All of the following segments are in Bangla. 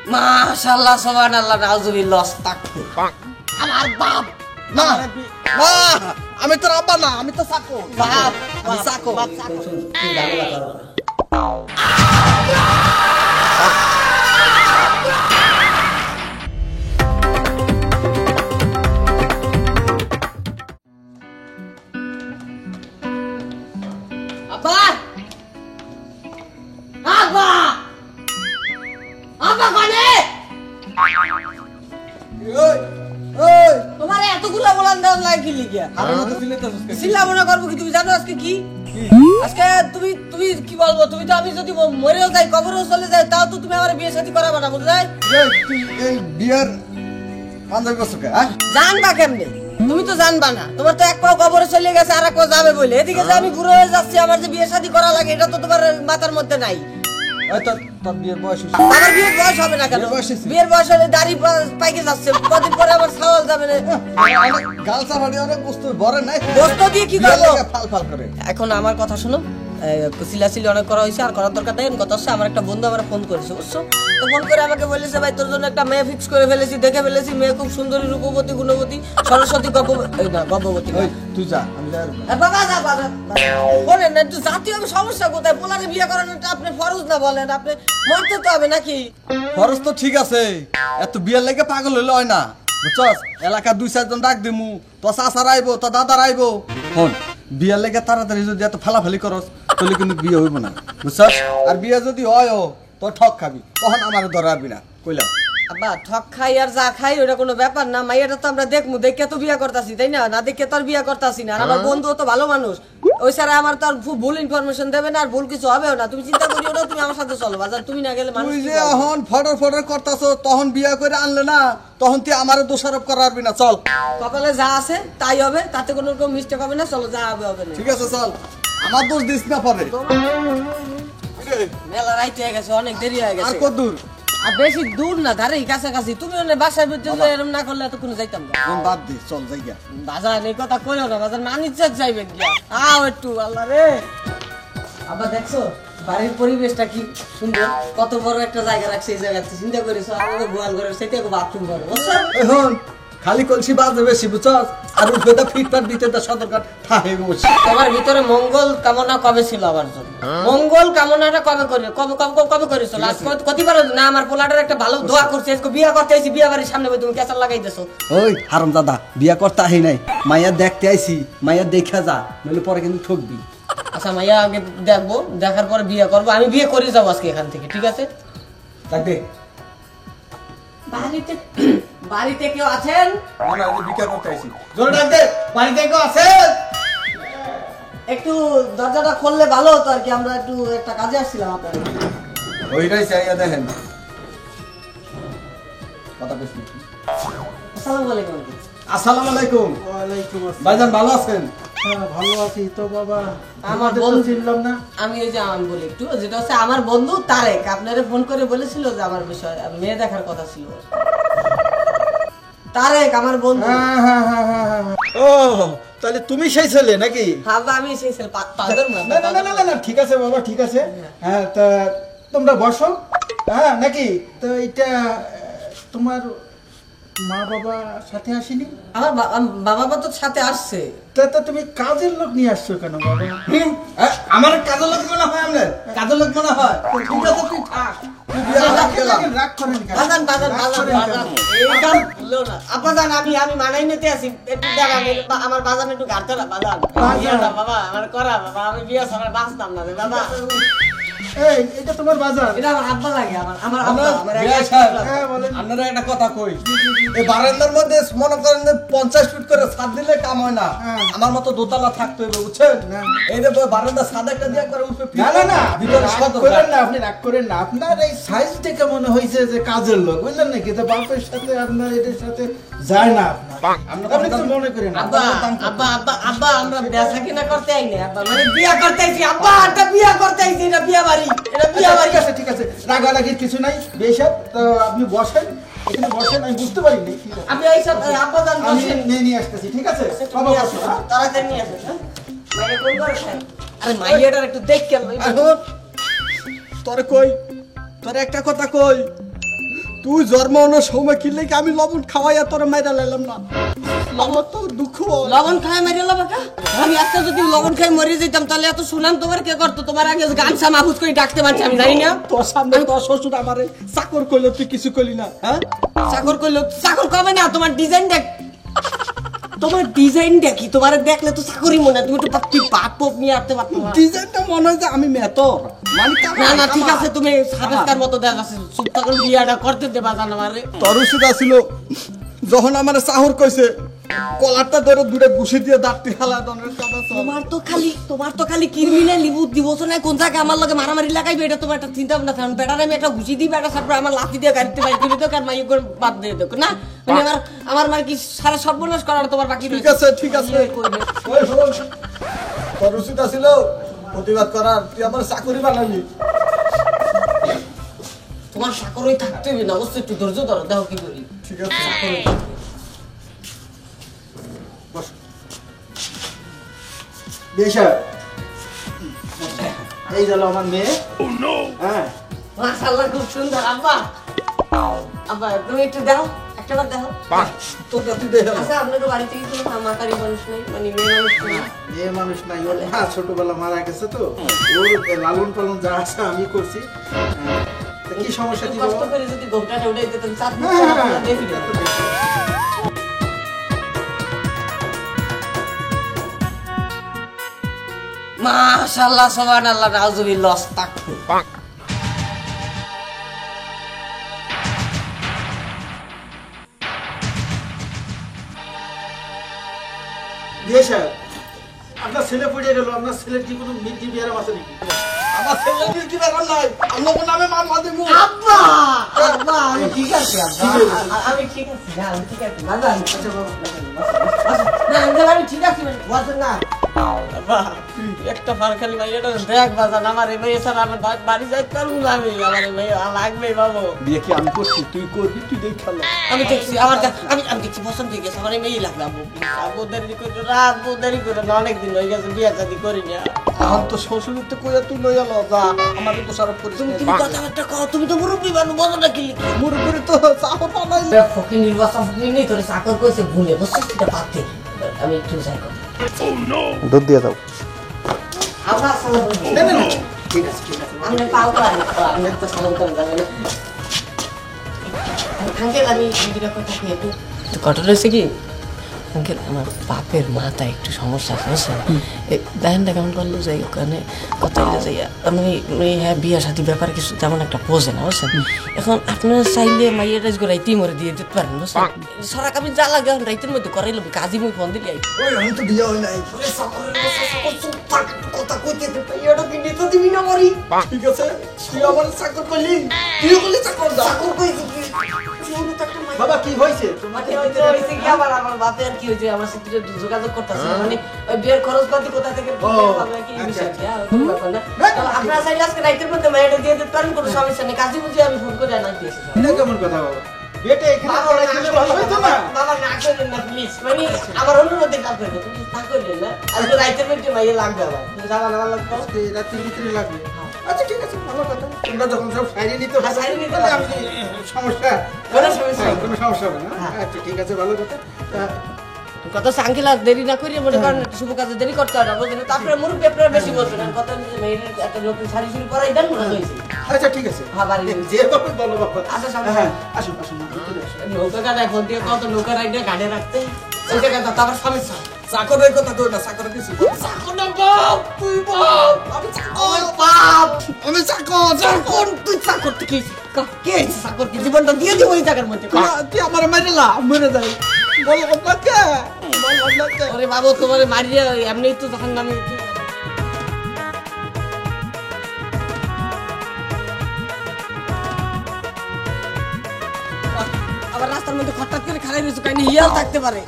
মাশাআল্লাহ সুবহানাল্লাহ নাউজুবিল্লাহ আস্তাগফিরুল্লাহ। আমার বাপ না না আমি তোর আব্বা না, আমি তো সাকো। বাপ আমি সাকো। তুই ঝামেলা করো না। আব্বা আব্বা আব্বা কোনে ওই ওই তোমার এতগুলো বলান দাও লাগি লিগা আমার মতো চিল্লাইতাছিস কেন? চিল্লা মনে করবো কি তুমি জানো আজকে কি আজকে তুমি তুমি কি বলবো তুমি তো আমি যদি মরেও যাই কবরেও চলে যাই তাও তো তুমি আমার বিয়ে শাদী করাবে না বুঝলে এই তুই এই বিয়ার পাঞ্জাবি বসু কে? হ্যাঁ জানবা কেমনে তুমি তো জানবা না তোমার তো এক পাও কবরে চলে গেছে আর এক পাও যাবে বলে এদিকে যে আমি ঘুরে হয়ে যাচ্ছি আমার যে বিয়ে শাদী করা লাগে এটা তো তোমার মাথার মধ্যে নাই ওই তোর তোর বিয়ের বয়স হয়েছে। আমার বিয়ের বয়স হবে না কেন বিয়ের বয়স হয়েছে? বিয়ের বয়স হলে দাড়ি পাইকে যাচ্ছে কদিন পরে আমার ছাওয়াল যাবে না অনেক গালসা ফাড়ি অনেক বস্তু ভরে নাই। বস্তু দিয়ে কি বিয়ার করবো? লেগে ফাল ফাল করে। এখন আমার কথা শোনো সিলাসিলি অনেক করা হয়েছে আর করার দরকার নেই কথা হচ্ছে আমার একটা বন্ধু আমার ফোন করেছে বুঝছো তো ফোন করে আমাকে বলেছে ভাই তোর জন্য একটা মেয়ে ফিক্স করে ফেলেছি দেখে ফেলেছি মেয়ে খুব সুন্দরী রূপবতী গুণবতী সরস্বতী গর্ভবতী ওই তুই যা, আমি যাই আর না। বাবা যা বাবা বলেন না একটু জাতীয় সমস্যা কোথায় পোলারে বিয়ে করানোটা আপনি ফরজ না বলেন আপনি মরতে তো হবে নাকি খরচ তো ঠিক আছে, এত বিয়ার লেগে পাগল হইলে হয় না বুঝছস। এলাকা 2-4 জন ডাক দিমু, তো চাচার আইবো তো দাদার আইবো। হন বিয়ার লেগে তাড়াতাড়ি যদি এত ফালাফালি করস তাহলে কিন্তু বিয়ে হইব না বুঝছস। আর বিয়ে যদি হয় তো ঠক খাবি, তখন আমার ধরাবি না কইলাম। আব্বা ঠক খাই আর যা খাই ওটা কোনো ব্যাপার না মাইয়াটা তো আমরা দেখমু দেখে তো বিয়ে করতাছি তাই না না দেখে তো আর বিয়ে করতাছি না আর আমার বন্ধু তো ভালো মানুষ ওই স্যার আমার তো আর ভুল ইনফরমেশন দেবে না আর ভুল কিছু হবেও না তুমি চিন্তা করিও না তুমি আমার সাথে চলো বাজার তুমি না গেলে মানুষ তুই কি যে বলবে? এখন ফটর ফটর করতাছ, তখন বিয়ে করে আনলে না, তখন তুই আমারও দোষারোপ করাবি না। চল কপালে যা আছে তাই হবে তাতে কোনো রকম মিস্টেক হবে না চলো যা হবে হবে না ঠিক আছে চল, আমার দোষ দিস না পরে। মেলা রাইট হয়ে গেছে অনেক দেরি হয়ে আর গেছে কত দূর? আর বেশি দূর না ধারে কাছাকাছি তুমি অনেক বাসার ভিতরে এরকম না করলে এতক্ষণ যাইতাম না ফোন বাদ দে, চল যাইগা। বাজার এই কথা কইও না বাজার না নিচ্ছে যাইবে গিয়া আও একটু আল্লাহ রে আবার দেখছো বাড়ির পরিবেশটা কি সুন্দর কত বড় একটা জায়গা রাখছে এই জায়গাতে চিন্তা করেছো আমাদের গোয়াল ঘরের সাথে বাথরুম ঘর বুঝছো এখন খালি কলসি বাজে বেশি বুঝছস, আর উঠবে তো ফিটফাট দিতে তো সদরকার ঠাহে বসে। তোমার ভিতরে মঙ্গল কামনা কবে ছিল আমার জন্য মঙ্গল কামনাটা কবে করে কবে কবে কবে করেছো লাস্ট কতবার না আমার পোলাটার একটা ভালো দোয়া করছে আজকে বিয়ে করতে আইছি বিয়ে বাড়ির সামনে তুমি কেসার লাগাই দেছো ওই হারাম দাদা, বিয়া করতে আহি নাই, মাইয়া দেখতে আইছি, মাইয়া দেখা যা, নইলে পরে কিন্তু ঠকবি। আচ্ছা মাইয়া আগে দেখবো দেখার পরে বিয়ে করবো আমি বিয়ে করে যাবো আজকে এখান থেকে ঠিক আছে দেখবে বাড়িতে বাড়িতে কেউ আছেন আমরা ওই বিকা করতে আইছি, জোরে ডাক দে, বাড়িতে কেউ আছে? একটু দরজাটা খুললে ভালো হতো আর কি আমরা একটু একটা কাজে আসছিলাম আপনার ওইটাই চাইয়া দেখেন কথা কইছি। আসসালামু আলাইকুম আসসালামু আলাইকুম। ওয়ালাইকুম আসসালাম। ভাইজান ভালো আছেন? হ্যাঁ, ভালো আছি তো বাবা। আমার আমাদের তো বন্ধু চিনলাম না। আমি ওই যে আমি বলি একটু যেটা হচ্ছে আমার বন্ধু তারেক আপনারে ফোন করে বলেছিল যে আমার বিষয় মেয়ে দেখার কথা ছিল তারেক আমার বন্ধু হ্যাঁ, হ্যাঁ, হ্যাঁ, হ্যাঁ, হ্যাঁ। ও তাহলে তুমি সেই ছেলে নাকি? হ্যাঁ বা আমি সেই ছেলে পাগল না না না না, না না ঠিক আছে বাবা, ঠিক আছে। হ্যাঁ তা তোমরা বসো। হ্যাঁ নাকি তো এটা তোমার মা বাবা সাথে আসেনি? আমার বাবা মা তো সাথে আসছে তা তুমি কাজের লোক নিয়ে আসছো কেন বাবা? আমার কাজের লোক মনে হয়, আপনার কাজের লোক মনে হয়। ঠিক আছে তুই থাক, তুই বিয়া রাগ করে গেলাম। রাগ করেন কেন? বাজান বাজান রাগ বাজান করেন কেন? বাজান এই কাম ভুলো না আপাতত আমি মানাই নিতে আছি একটু দাঁড়ান আমার বাজান একটু ঘাটতে না বাজান বিয়ে না বাবা আমার করা বাবা আমি বিয়ে ছাড়া বাঁচতাম না রে বাবা এই এটা তোমার বাজার। এটা আমার আব্বা লাগে আমার আব্বা আমার বিয়া এক সাহেব, হ্যাঁ বলেন। আপনারা একটা কথা কই, এই বারান্দার মধ্যে মনে করেন যে 50 ফিট করে ছাদ দিলে কাম হয় না। হ্যাঁ। আমার মতো দোতলা থাকতে হবে বুঝছেন। না। এই যে বারান্দা ছাদ একটা দিয়ে করে উঠবে, না না না, ভিতরে রাগ সদর করেন না, আপনি রাগ করেন না। আপনার এই সাইজ দেখে মনে হয়েছে যে কাজের লোক, বুঝলেন নাকি? তো বাপের সাথে আপনার এটার সাথে যায় না আপনার। আপনি তো মনে করেন না। আব্বা আব্বা আব্বা আব্বা আমরা বেচা কিনা করতে আইনি আব্বা মানে বিয়া করতে আইছি আব্বা একটা বিয়া করতে আইছি এটা বিয়া বাড়ি এটা বিয়া বাড়ি ঠিক আছে ঠিক আছে, রাগারাগির কিছু নাই। বেশক তো আপনি বসেন, এখানে বসেন, আমি বুঝতে পারিনি। ঠিক আছে, আমি এইসব আব্বা জান আমি বসেন নিয়ে আসতেছি। ঠিক আছে বাবা, বসো। হ্যাঁ? তাড়াতাড়ি নিয়ে আসেন হ্যাঁ মাইয়া কোন করে খায় আরে মাইয়াটার একটু দেখ কেন এখন তোরে কই, তোরে একটা কথা কই, তুই জন্ম হওয়ার সময় কিনলে কি আমি লবণ খাওয়াইয়া তোর মাইরা লাইলাম না লবণ তো দুঃখ লবণ খাই মারি বাবা আমি আজকে যদি লবণ খাই মরে যেতাম তাহলে এত সুনাম তোমার কে করতো তোমার আগে গামছা মাহুজ করে ডাকতে পারছি আমি জানি না তোর সামনে তোর শ্বশুর আমারে চাকর কইলো তুই কিছু কইলি না হ্যাঁ চাকর করলো চাকর কবে না তোমার ডিজাইন দেখ তোমার ডিজাইন দেখি তোমার দেখলে তো চাকরি মনে হয়, তুমি একটু তুই পাপ পোপ নিয়ে আসতে পারতো না। ডিজাইনটা মনে হয় যে আমি মেতর মানে না না ঠিক আছে তুমি সাবেস্কার মতো দেখাচ্ছে চুপ থাকুন বিয়াটা করতে দেবা জানো আমারে তোর ওষুধ আসিল যখন আমার চাহর কইছে কলারটা ধরে দূরে ঘুষি দিয়ে দাঁতটি হালা দনের কথা তোমার তো খালি ক্রিমিনাল দিবস না কোন জায়গায় আমার লগে মারামারি লাগাইবে এটা তোমার একটা চিন্তা ভাবনা থাকুন বেটার আমি একটা ঘুষি দিই বেটা তারপর আমার লাঠি দিয়ে গাড়িতে বাইক করে দেবো আর মাইক করে বাদ দিয়ে দেবো না মানে আমার মানে কি সারা সর্বনাশ করার তোমার বাকি ঠিক আছে ঠিক আছে ওই শোন তোর ওষুধ আসিল প্রতিবাদ করার তুই আমার চাকরি বানাবি তোমার চাকরই থাকতে হবে না অবশ্যই একটু ধৈর্য ধরো দেখো কি করি ঠিক আছে বস বেশা এই গেল আমার মেয়ে হ্যাঁ মাশাআল্লাহ খুব সুন্দর আব্বা আব্বা তুমি একটু দাও একটাবার দাও তোকে তুই দেখে আচ্ছা আপনাদের বাড়িতে কি কোনো কামাকারি মানুষ নেই মানে মেয়ে মানুষ নেই মেয়ে মানুষ নাই ওর মা ছোটবেলা মারা গেছে তো ওর লালন পালন যা আছে আমি করছি তা কি সমস্যা একটু কি কষ্ট বাবা? করে যদি গোপটাটা উঠে দিতেন চাঁদ হ্যাঁ, দেখি না। মাশাআল্লাহ সুবহানাল্লাহ নাউজুবিল্লাহ আস্তাগফিরুল্লাহ বেশা আপনার ছেলে পড়ে গেল আপনার ছেলের কি কোনো মির্জি বিয়ারাম আছে নাকি আমার ছেলে কি বেরান নাই আমরা কোন নামে মামলা দেবো আব্বা আব্বা আমি ঠিক আছে আব্বা আমি ঠিক আছে না আমি ঠিক আছে না না আচ্ছা বাবা না আমি ঠিক আছে বলছেন না আব্বা একটা ফার খালি ভাই এটা দেখ বাজান আমার এই ভাই স্যার আমার বাড়ি যাইতে পারবো না আমি আমার এই ভাই লাগবে বাবু বিয়ে কি আমি করছি তুই করবি তুই দেখ খেলো আমি দেখছি আমার আমি দেখছি পছন্দ হয়ে গেছে আমার এই মেয়ে লাগবে আব্বু দেরি করে আব্বু দেরি করে না অনেকদিন হয়ে গেছে বিয়ে শাদী করি না আমার তো শ্বশুর তো কইয়া তুই লইয়া ল যা আমার তো সারা তুমি পরিস্থিতি তুমি কথাবার্তা কও তুমি তো মুরব্বী মানুষ বলো না কি লিখি মুরগুরি তো চাহর পালাই ফকির নির্বাচন ফকির নেই তোরে চাকর কইছে ভুলে বুঝছিস এটা পাতে আমি একটু যাই কর দুধ দিয়ে দাও আমরা সালাম করি না না না, ঠিক আছে আমরা পাও করা আমি তো সালাম করে যাবে না আঙ্কেল আমি দুটা কথা কি একটু তো ঘটনা হয়েছে কি আঙ্কেল আমার বাপের মাথা একটু সমস্যা আছে বুঝছেন দেখেনটা কেমন করলো যাই ওখানে কথা হইলে যাই আমি হ্যাঁ বিয়া সাথী ব্যাপারে কিছু তেমন একটা বোঝে না বুঝছেন এখন আপনারা চাইলে মাইয়ের রাইজ করে রাইতেই মরে দিয়ে দিতে পারেন বুঝছেন সারা কামিন যা লাগে এখন রাইতের মধ্যে করাইলাম কাজী মুই ফোন দিলে ওই আমি তো বিয়ে হয় নাই কথা কইতে এটা কি নিতে দিবি না মরি ঠিক আছে তুই আমার চাকর করলি তুই করলি চাকর দা চাকর কইছি কি বাবা কি হয়েছে তোমার মানে হইছে কি আমার বাপে আর কি হইছে আমার সাথে যোগাযোগ করতেছে মানে ওই বিয়ের খরচপাতি কোথা থেকে পাবে কি বিষয় কি আপনারা চাইলে আজকে রাইতের মধ্যে মেয়েটা দিয়ে দিতে পারেন কোনো সমস্যা নেই কাজী বুঝে আমি ফোন করে আনাই দিয়েছি এটা কেমন কথা বাবা বেটা এখানে পড়াইলে ভালো হইতো না বাবা না করেন না প্লিজ মানে আমার অনুরোধে কাজ করবে তুমি না করলেন না আজকে রাইতের মধ্যে মেয়ে লাগবে আবার তুমি যাবা না লাগবে আজকে রাত্রির ভিতরে লাগবে আচ্ছা ঠিক আছে ভালো কথা তোমরা যখন সব সাইডে নিতে হ্যাঁ, সাইডে নিতে তাহলে পারবে। আমি সমস্যা কোনো সমস্যা হ্যাঁ, নেই। কোনো সমস্যা হবে না হ্যাঁ। আচ্ছা ঠিক আছে ভালো কথা তা কত সাংকেল আর দেরি না করিয়ে মনে করেন শুভ কাজে দেরি করতে হবে না বুঝলেন তারপরে মুরব্বী আপনারা বেশি বলবেন আর কত মেয়ের একটা নতুন শাড়ি শুরু করাই দেন মনে হয়েছে আচ্ছা ঠিক আছে হ্যাঁ, বাড়ি যাই। যেভাবে বলো বাবা আচ্ছা, সমস্যা হ্যাঁ নেই। আসুন আসুন ভিতরে আসুন নৌকা কাটায় ফোন দিয়ে কত নৌকা রাইডে গাড়ি রাখতে ওই জায়গাটা তারপর সমস্যা চাকরের কথা কই না চাকরের কিছু চাকর না বাপ তুই বাপ আমি চাকর বাপ আমি চাকর চাকর তুই চাকর তুই কে চাকর কি জীবনটা দিয়ে দিব ওই জায়গার মধ্যে তুই আমার মাইরেলা মরে যাই বল আপনাকে বল আপনাকে আরে বাবু তোমার মারিয়ে এমনি তো তখন আমি আবার রাস্তার মধ্যে হঠাৎ করে খারাপ কিছু কাহিনী হিয়াল থাকতে পারে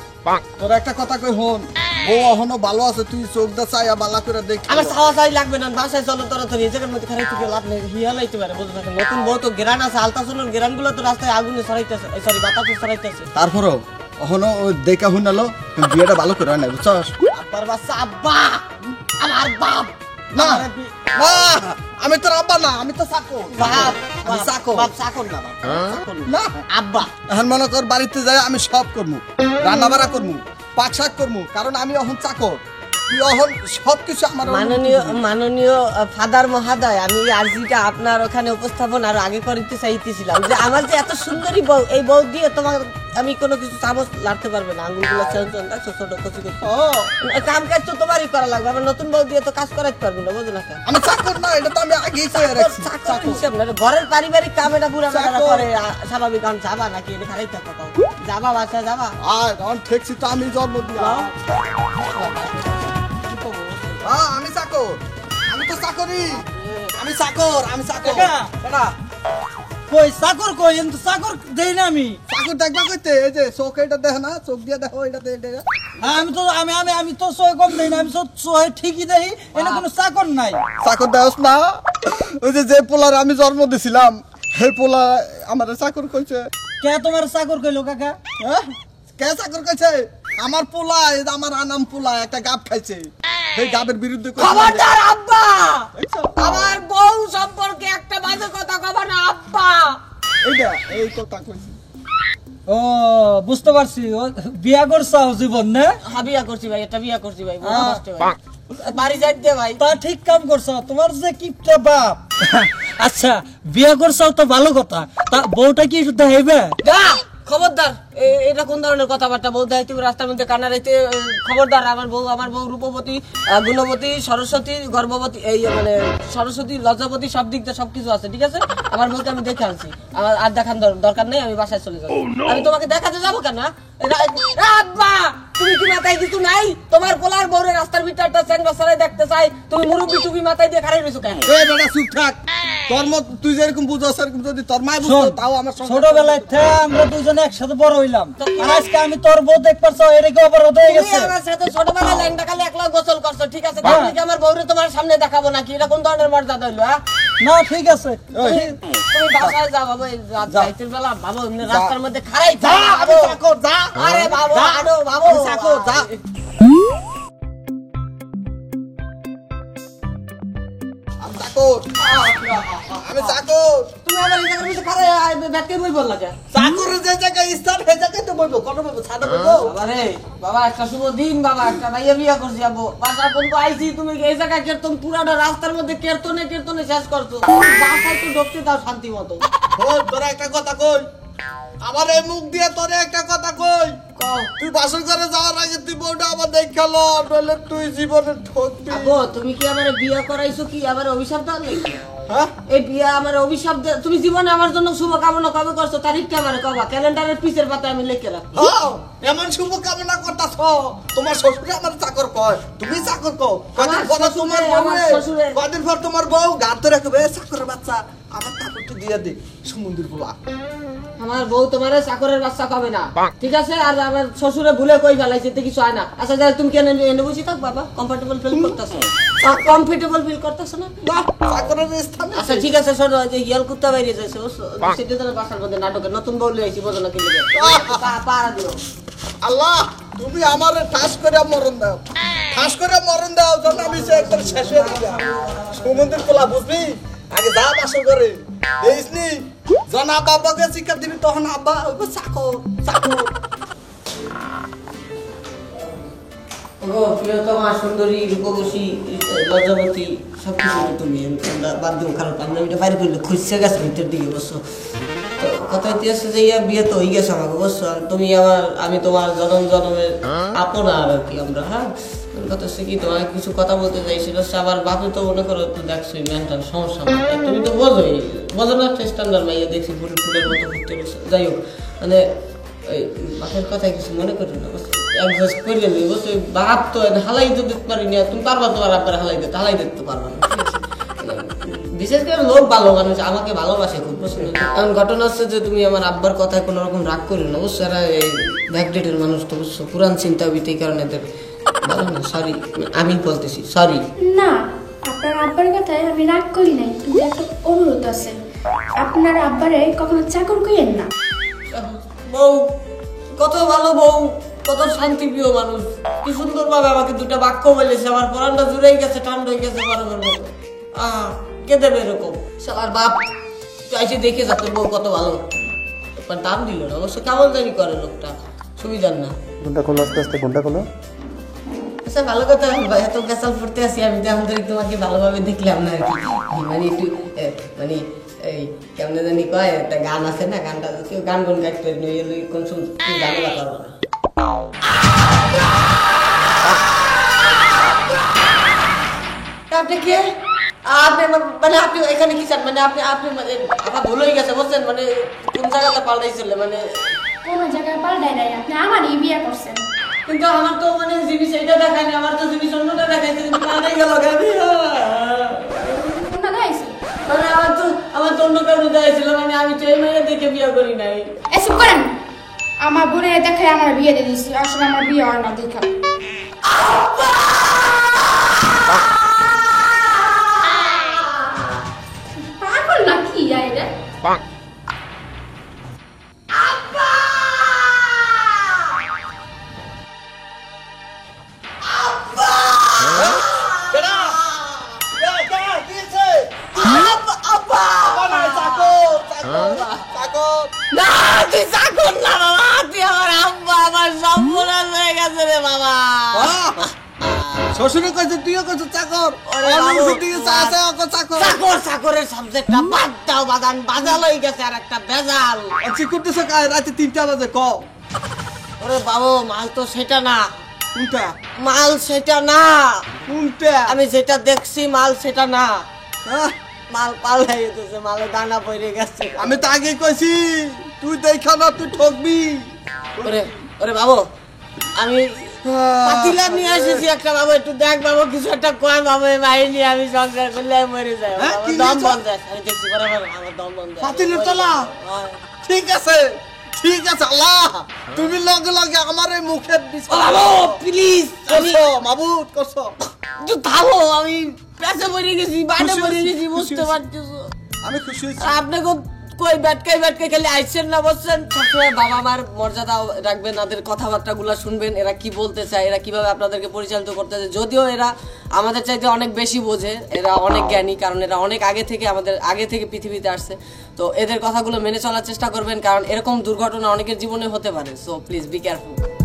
তোর একটা কথা কই হন বউ এখনো ভালো আছে তুই চোখ দা চাইয়া বালা করে দেখ আমার চাওয়া চাই লাগবে না বাসায় চলো তোরা তোর এই জায়গার মধ্যে খারাপ থেকে লাভ নেই হিয়াল আইতে পারে বুঝতে পারছেন নতুন বউ তো গ্রান আছে আলতাসনের গ্রানগুলো তো রাস্তায় আগুনে ছড়াইতেছে সরি বাতাসে ছড়াইতেছে তারপরও এখনো ওই দেখা হুনালো বিয়েটা ভালো করে নাই বুঝছস আব্বার বাচ্চা আব্বা আমার বাপ না না আমি তোর আব্বা না, আমি তো চাকর। বাপ আমি চাকর। বাপ চাকর না বাপ, চাকর না। না আব্বা এখন মনে কর বাড়িতে যাই আমি সব করবো, রান্না বাড়া করবো, পাক শাক করবো, কারণ আমি এখন চাকর। তুই এখন সবকিছু আমার মাননীয় ফাদার মহাদয়, আমি এই আর্জিটা আপনার ওখানে উপস্থাপন আর আগে করতে চাইতেছিলাম যে আমার যে এত সুন্দরী বউ, এই বউ দিয়ে তোমার আমি কোনো কিছু চামচ লাড়তে পারবে না, আঙুলগুলো ছোট ছোট কচি কচি। কাম কাজ তো তোমারই করা লাগবে, আমার নতুন বউ দিয়ে তো কাজ করাইতে পারবো না, বুঝো না কেন? আমি চাকর না, এটা তো আমি আগেই কয়ে রাখছি। চাকর হিসেব না, এটা ঘরের পারিবারিক কাম, এটা বুড়া মেয়েরা করে স্বাভাবিক কাম। যাবা নাকি এটা খারাই থাকো, যাবা বাসা যাবা। আর এখন ঠেকছি তো আমি জন্ম দিলাম। আমি চাকর, আমি তো চাকরি, আমি চাকর, আমি চাকর। কাকা কই চাকর কই এম তো চাকর দেই না আমি। চাকর দেখবা কইতে, এই যে চোখ এটা দেখো না, চোখ দিয়ে দেখো, এটা দেখো। আমি তো আমি তো সয় কম দেই না, আমি সয় ঠিকই দেই, এনে কোনো চাকর নাই। চাকর দেওস না, ওই যে পোলার আমি জন্ম দিছিলাম সেই পোলা আমার চাকর কইছে। কে তোমার চাকর কইলো কাকা? হ্যাঁ? কে চাকর কইছে? আমার পোলা, এই যে আমার আনাম পোলা একটা গাব খাইছে, সেই গাবের বিরুদ্ধে কইছে। খবরদার আব্বা, দেখছো? আমার বউ সম্পর্কে একটা বাজে কথা কবা না আব্বা। এইটা এই কথা কইছে। ও বুঝতে পারছি, ও বিয়া করছাও জীবন না? হ্যাঁ বিয়া করছি ভাই, এটা বিয়া করছি ভাই, বড় কষ্ট ভাই। বাড়ি যাইতে ভাই। তা ঠিক কাম করছো, তোমার যে কিপটা বাপ। আচ্ছা বিয়া করছাও তো ভালো কথা, তা বউটা কি শুদ্ধ হইবে? যা খবরদার, এটা কোন ধরনের কথাবার্তা বলতে হয়? তুমি রাস্তার মধ্যে কান্না রাইতে, খবরদার। আমার বউ রূপবতী, গুণবতী, সরস্বতী, গর্ভবতী, এই মানে সরস্বতী, লজ্জাবতী, সব দিক দিয়ে সবকিছু আছে, ঠিক আছে? আমার বউকে আমি দেখে আনছি, আমার আর দেখার দরকার নেই, আমি বাসায় চলে যাবো। আমি তোমাকে দেখাতে যাবো কেন? আব্বা তুমি কি মাথায় কিছু নাই? তোমার পোলার বউরে রাস্তার ভিতরটা চেন বাসায় দেখতে চাই, তুমি মুরব্বি টুপি মাথায় দিয়ে খারাই রয়েছো কেন? এই বেটা চুপ থাক, তোর মত তুই যেরকম বুঝছ সেরকম যদি তোর মায় বুঝতো শোন, তাও আমার সঙ্গে ছোটবেলায় থেকে আমরা দুজনে একসাথে বড় হইলাম, আর আজকে আমি তোর বউ দেখবার চাও, এটা কি অপরাধ হয়ে তুমি গেছে? আমার সাথে ছোটবেলায় ল্যাংটা খালি একলা গোসল করছো, ঠিক আছে? তাহলে কি আমার বউরে তোমার সামনে দেখাবো নাকি? এটা কোন ধরনের মর্যাদা হইলো? হ্যাঁ না ঠিক আছে, তুমি বাসায় যাও বাবা, এই রাতের বেলা বাবা এমনি রাস্তার মধ্যে খারাই যা, আমি চাকর, যা। আরে বাবা যা। আনো বাবা, আমি চাকর, যা। আমি চাকর, আমি চাকর। তুমি আমার এই জায়গার মধ্যে খারাই ব্যাটকে বই বললা কেন? চাকরের যে জায়গায় স্থান সেই জায়গায় তো বইবো, কত বইবো, ছাদে বইবো। বাবা রে বাবা, একটা শুভ দিন বাবা, একটা মাইয়া বিয়া করছি যাবো, বাসা পর্যন্ত আইছি, তুমি এই জায়গায় কীর্তন, পুরাটা রাস্তার মধ্যে কীর্তনে শেষ করছো। বাসায় তো ঢুকতে দাও শান্তি মতো। ওই তোরা একটা কথা কই, আমার এই মুখ দিয়ে তোরে একটা কথা কই, কও। তুই বাসর করে যাওয়ার আগে তুই বউটা আমার দেখা লো, নইলে তুই জীবনে ঠকবি। আব্বু তুমি কি আমার বিয়া করাইছো কি আমার অভিশাপ দাও নাকি? হ্যাঁ? এই বিয়া আমার অভিশাপ তুমি জীবনে আমার জন্য শুভ কামনা কবে করছো? তারিখটা আমার কবা, ক্যালেন্ডারের পিছের পাতায় আমি লিখে রাখি। হ্যাঁ, এমন শুভ কামনা করতাছ, তোমার শ্বশুরে আমার চাকর কয়, তুমি চাকর কও। কদিন আমার পর তোমার শ্বশুরে, বউ, আমার শ্বশুরে। কদিন পর তোমার বউ গাত ধরে রাখবে, চাকরের বাচ্চা আমার কাপড়টা দিয়ে দে, সমুদ্র পোলা। আমার বউ তোমার চাকরের বাচ্চা কবে না, ঠিক আছে? আর আমার শ্বশুরে ভুলে কই ফেলাইছে, এতে কিছু হয় না। আচ্ছা যাই, তুমি কেন এনে বসে থাক বাবা, কমফোর্টেবল ফিল করতেছো? কমফোর্টেবল ফিল করতেছো না? বাহ, চাকরের স্থানে আচ্ছা ঠিক আছে, শোনো, যে ইয়াল কুত্তা বাইরে যাইছে, বুঝছো? সেটা তো বাসার মধ্যে নাটকের নতুন বউ লইছি, বোঝো না কিন্তু পাড়া দিও। আল্লাহ তুমি আমার ঠাস করে মরণ দাও, ঠাস করে মরণ দাও, যেন আমি সে একবার শেষ হয়ে যাই। সমুদ্রের পোলা বুঝবি, আগে যা বাসর করে দেইসনি, যখন আব্বা আব্বাকে শিক্ষা দিবি তখন আব্বা চাকর চাকর। ও প্রিয়তমা, সুন্দরী, রূপবতী, লজ্জাবতী, সবকিছু তুমি। বাদ দিব, খারাপ পাঞ্জাবিটা বাইরে করলে খুঁজছে গেছে ভিতর দিকে, বুঝছো? তো কথা হচ্ছে যে ইয়া বিয়ে তো হয়ে গেছে আমাকে, বুঝছো? আর তুমি আমি তোমার জনমের আপন আর কি আমরা। হ্যাঁ কথা হচ্ছে কি, তোমাকে কিছু কথা বলতে চাই, সেটা হচ্ছে আমার বাপে তো মনে করো তো দেখছো মেন্টাল সমস্যা, তুমি তো বোঝো না, একটা স্ট্যান্ডার্ড মাইয়া দেখছি ফুলের মতো ঘুরতে গেছে। যাই হোক, মানে ওই বাপের কথা কিছু মনে করি না, অ্যাডজাস্ট করে নেবে, বুঝছো? বাপ তো হালাই তো দিতে পারি না, তুমি পারবা তোমার আব্বার হালাই দিতে পারবা না, ঠিক আছে? বিশেষ করে লোক ভালো মানুষ, আমাকে ভালোবাসে খুব, বুঝছো? কারণ ঘটনা হচ্ছে যে তুমি আমার আব্বার কথায় কোনো রকম রাগ করি না, বুঝছো? এরা এই ব্যাকডেটের মানুষ তো, বুঝছো? পুরান চিন্তাবিদ, এই কারণে এদের ভালো না। সরি, আমি বলতেছি সরি। না, আপনার আব্বার কথায় আমি রাগ করি নাই, কিন্তু একটা অনুরোধ আছে, আপনার আব্বারে কখনো চাকর কইেন না। বউ কত ভালো বউ, কত শান্তিপ্রিয় মানুষ, কি সুন্দর ভাবে আমাকে দুটো বাক্য বলেছে, আমার পরানটা জুড়েই গেছে, ঠান্ডা হয়ে গেছে বরফের মতো। কে দেবে এরকম? শালার বাপ চাইছে দেখে যা তোর বউ কত ভালো, দাম দিল না অবশ্য, কেমন জানি করে লোকটা, সুবিধার না। ঘন্টা খোলো, আস্তে আস্তে ঘন্টা খোলো। আচ্ছা ভালো কথা, এত পেশাল পড়তে আসি আমি, তেমন ধরে তোমাকে ভালোভাবে দেখলাম না আর কি, মানে একটু মানে এই কেমন জানি কয় একটা গান আছে না, গানটা কেউ গান গান গাইতে কোন সময় গান গাওয়া না। আপনি কে? আপনি মানে আপনি এখানে কি চান? মানে আপনি আপনি মানে আমার ভুল হয়ে গেছে বুঝছেন, মানে কোন জায়গাটা পাল্টাইছিল, মানে কোনো জায়গায় পাল্টাই নাই, আপনি আমারই বিয়ে করছেন। কিন্তু আমার তো মানে জিনিস এইটা দেখায়নি, আমার তো জিনিস অন্যটা দেখাইছে, কিন্তু পাল্টাই গেল কেন? কোনটা দেখাইছে? মানে আমার তো অন্য কারণে দেখাইছিল, মানে আমি তো এই মেয়ে দেখে বিয়ে করি নাই। এসব করেন, আমার বোনে দেখে আমার বিয়ে দিয়ে দিয়েছি, আসলে আমার বিয়ে হয় না দেখা। পাগল নাকি এটা? না তুই চাকর না বাবা, তুই আমার আব্বা, আমার সম্পূর্ণ হয়ে গেছে রে বাবা। শ্বশুরে কইছে তুইও কইছ চাকর, ওরে আর বাবু, মুখে দিয়ে চাচা ওকে চাকর। চাকর চাকরের সাবজেক্টটা বাদ দাও, বাদান বাজাল হয়ে গেছে আর একটা বেজাল। আচ্ছা করতেছ কায় রাতে 3টা বাজে ক ওরে বাবু, মাল তো সেটা না, কোনটা মাল সেটা না, কোনটা? আমি যেটা দেখছি মাল সেটা না, হ্যাঁ? মাল পাল্টাই গেছে, মালে দানা পড়ে গেছে। আমি তো আগে কইছি তুই দেখা না, তুই ঠকবি। ওরে ওরে বাবু, আমি পাতিলা নিয়ে এসেছি একটা, বাবু একটু দেখ বাবু, কিছু একটা কয় বাবু, এই মাই নিয়ে আমি সংসার করলে আমি মরে যাই, হ্যাঁ, আমার কি দম নিয়েছো? বন্ধ আছে, আমি দেখছি বরাবর আমার দম বন্ধ আছে। পাতিলের তলা? হয়। ঠিক আছে ঠিক আছে, আল্লাহ তুমি লগে লগে আমার এই মুখের ও বাবু প্লিজ, আমি করছো মাবুদ করছো। একটু থামো, আমি পেছে পড়ে গেছি, বাইরে খুশি পড়ে হয়েছি, গেছি, খুশি বুঝতে হয়েছি। পারতেছো? আমি খুশি হয়েছি। আপনাকে কই ব্যাটকাই খালি আইসেন না, বসছেন সবসময় বাবা মার মর্যাদা রাখবেন, তাদের কথাবার্তা গুলা শুনবেন, এরা কি বলতে চায়, এরা কিভাবে আপনাদেরকে পরিচালিত করতে চায়। যদিও এরা আমাদের চাইতে অনেক বেশি বোঝে, এরা অনেক জ্ঞানী, কারণ এরা অনেক আগে থেকে আমাদের আগে থেকে পৃথিবীতে আসছে। তো এদের কথাগুলো মেনে চলার চেষ্টা করবেন, কারণ এরকম দুর্ঘটনা অনেকের জীবনে হতে পারে। So please be careful.